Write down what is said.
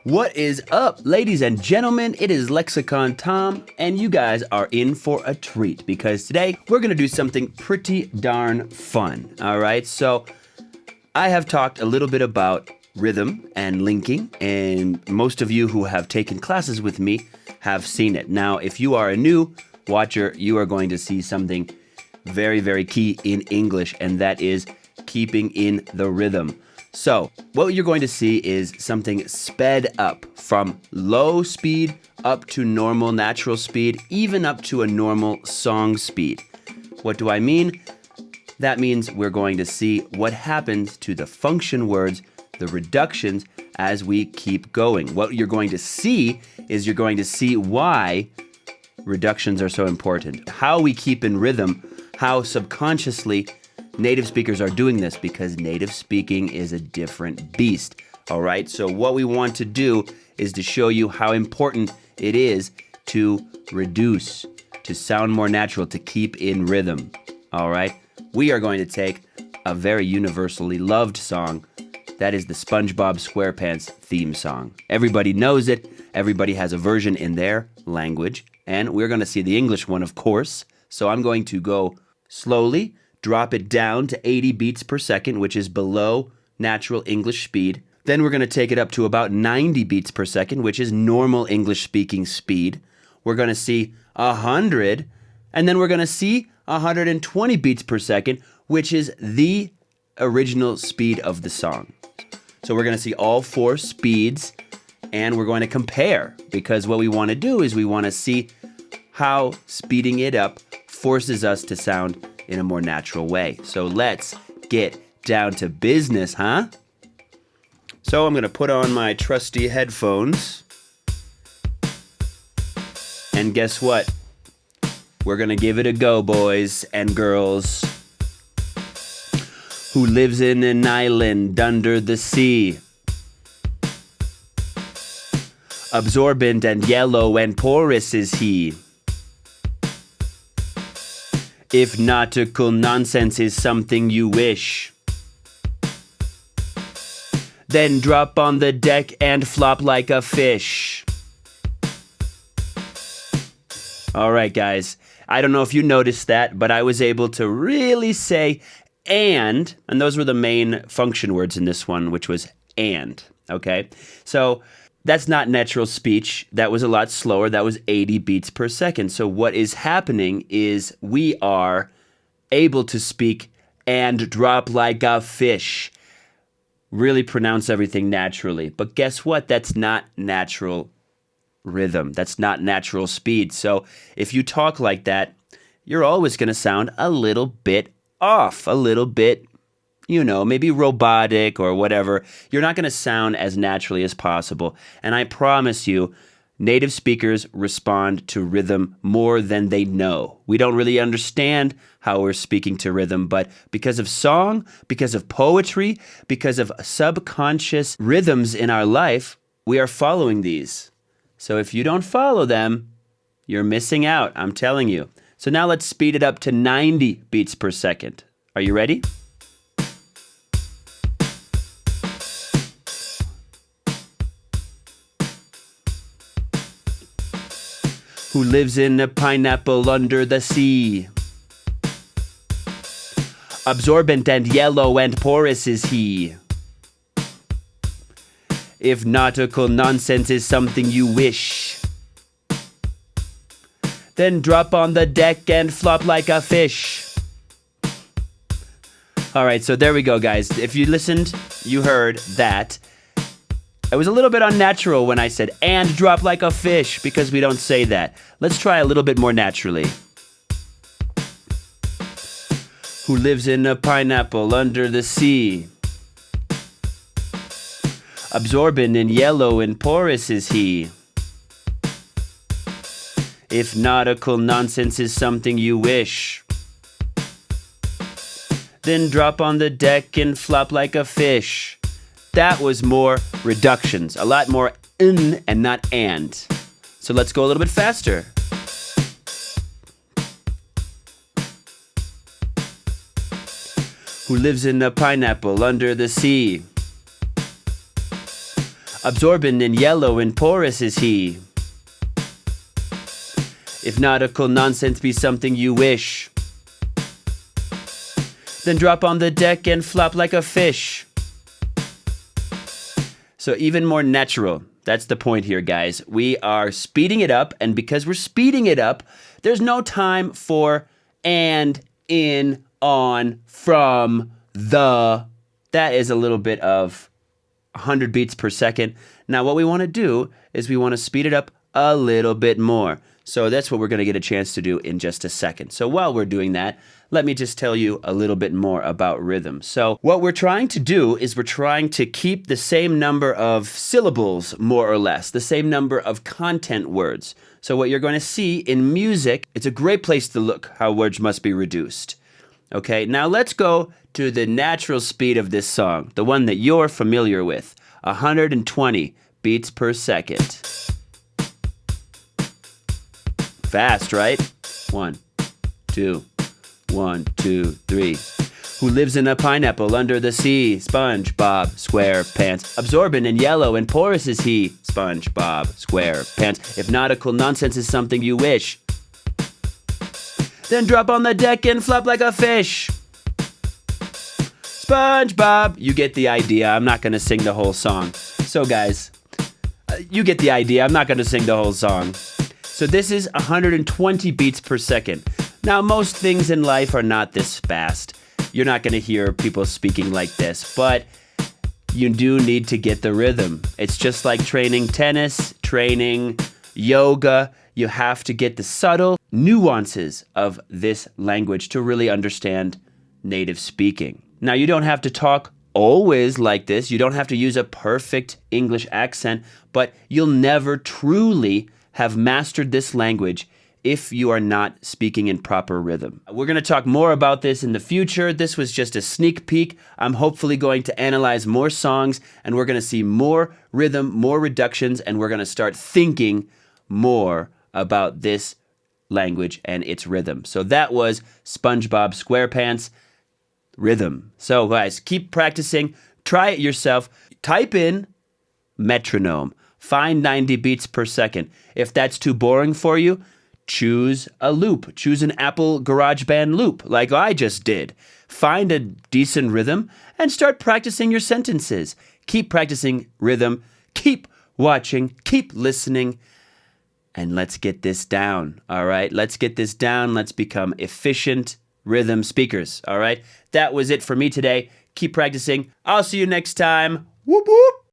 What is up, ladies and gentlemen? It is Lexicon Tom, and you guys are in for a treat because today we're going to do something pretty darn fun. All right, so I have talked a little bit about rhythm and linking, and most of you who have taken classes with me have seen it. Now, if you are a new watcher, you are going to see something very, very key in English, and that is keeping in the rhythm. So, what you're going to see is something sped up from low speed up to normal natural speed, even up to a normal song speed. What do I mean? That means we're going to see what happens to the function words, the reductions, as we keep going. What you're going to see is you're going to see why reductions are so important, how we keep in rhythm, how subconsciously native speakers are doing this, because native speaking is a different beast. All right, so what we want to do is to show you how important it is to reduce, to sound more natural, to keep in rhythm. All right, we are going to take a very universally loved song. That is the Spongebob SquarePants theme song. Everybody knows it. Everybody has a version in their language. And we're going to see the English one, of course. So I'm going to go slowly, drop it down to 80 beats per second, which is below natural English speed. Then we're going to take it up to about 90 beats per second, which is normal English speaking speed. We're going to see 100, and then we're going to see 120 beats per second, which is the original speed of the song. So we're going to see all four speeds, and we're going to compare, because what we want to do is we want to see how speeding it up forces us to sound in a more natural way. So let's get down to business, huh? So I'm going to put on my trusty headphones. And guess what? We're going to give it a go, boys and girls. Who lives in an island under the sea? Absorbent and yellow and porous is he. If nautical nonsense is something you wish, then drop on the deck and flop like a fish. All right, guys. I don't know if you noticed that, but I was able to really say and those were the main function words in this one, which was and, okay? So that's not natural speech. That was a lot slower. That was 80 beats per second. So what is happening is we are able to speak and drop like a fish. Really pronounce everything naturally. But guess what? That's not natural rhythm. That's not natural speed. So if you talk like that, you're always going to sound a little bit off, a little bit, maybe robotic or whatever. You're not going to sound as naturally as possible. And I promise you, native speakers respond to rhythm more than they know. We don't really understand how we're speaking to rhythm, but because of song, because of poetry, because of subconscious rhythms in our life, we are following these. So if you don't follow them, you're missing out, I'm telling you. So now let's speed it up to 90 beats per second. Are you ready? Who lives in a pineapple under the sea? Absorbent and yellow and porous is he. If nautical nonsense is something you wish, then drop on the deck and flop like a fish. All right, so there we go, guys. If you listened, you heard that. It was a little bit unnatural when I said, and drop like a fish, because we don't say that. Let's try a little bit more naturally. Who lives in a pineapple under the sea? Absorbent and yellow and porous is he. If nautical nonsense is something you wish, then drop on the deck and flop like a fish. That was more reductions, a lot more in and not and. So let's go a little bit faster. Who lives in a pineapple under the sea? Absorbent and yellow and porous is he. If nautical nonsense be something you wish, then drop on the deck and flop like a fish. So even more natural. That's the point here, guys. We are speeding it up, and because we're speeding it up, there's no time for and, in, on, from, the. That is a little bit of 100 beats per second. Now what we want to do is we want to speed it up a little bit more. So that's what we're going to get a chance to do in just a second. So while we're doing that, let me just tell you a little bit more about rhythm. So what we're trying to do is we're trying to keep the same number of syllables, more or less, the same number of content words. So what you're going to see in music, it's a great place to look how words must be reduced. Okay, now let's go to the natural speed of this song, the one that you're familiar with, 120 beats per second. Fast, right? 1, 2, 1, 2, 3. Who lives in a pineapple under the sea? SpongeBob SquarePants. Absorbent and yellow and porous is he. SpongeBob SquarePants. If nautical nonsense is something you wish, then drop on the deck and flop like a fish. SpongeBob. You get the idea. I'm not going to sing the whole song. So guys, you get the idea. I'm not going to sing the whole song. So this is 120 beats per second. Now, most things in life are not this fast. You're not going to hear people speaking like this, but you do need to get the rhythm. It's just like training tennis, training yoga. You have to get the subtle nuances of this language to really understand native speaking. Now, you don't have to talk always like this. You don't have to use a perfect English accent, but you'll never truly have mastered this language if you are not speaking in proper rhythm. We're going to talk more about this in the future. This was just a sneak peek. I'm hopefully going to analyze more songs, and we're going to see more rhythm, more reductions, and we're going to start thinking more about this language and its rhythm. So that was SpongeBob SquarePants rhythm. So guys, keep practicing. Try it yourself. Type in metronome. Find 90 beats per second. If that's too boring for you, choose a loop. Choose an Apple GarageBand loop like I just did. Find a decent rhythm and start practicing your sentences. Keep practicing rhythm. Keep watching. Keep listening. And let's get this down, all right? Let's get this down. Let's become efficient rhythm speakers, all right? That was it for me today. Keep practicing. I'll see you next time. Whoop, whoop.